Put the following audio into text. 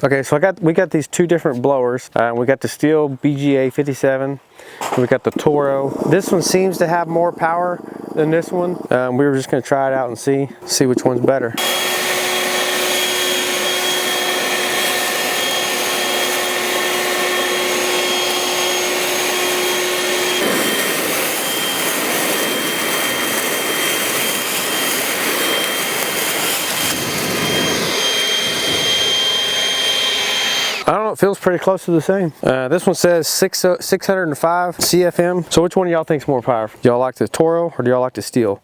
Okay, so we got these two different blowers. We got the Stihl BGA 57. We got the Toro. This one seems to have more power than this one. We were just going to try it out and see which one's better. I don't know, it feels pretty close to the same. This one says 605 CFM. So which one of y'all think's more powerful? Do y'all like the Toro or do y'all like the Stihl?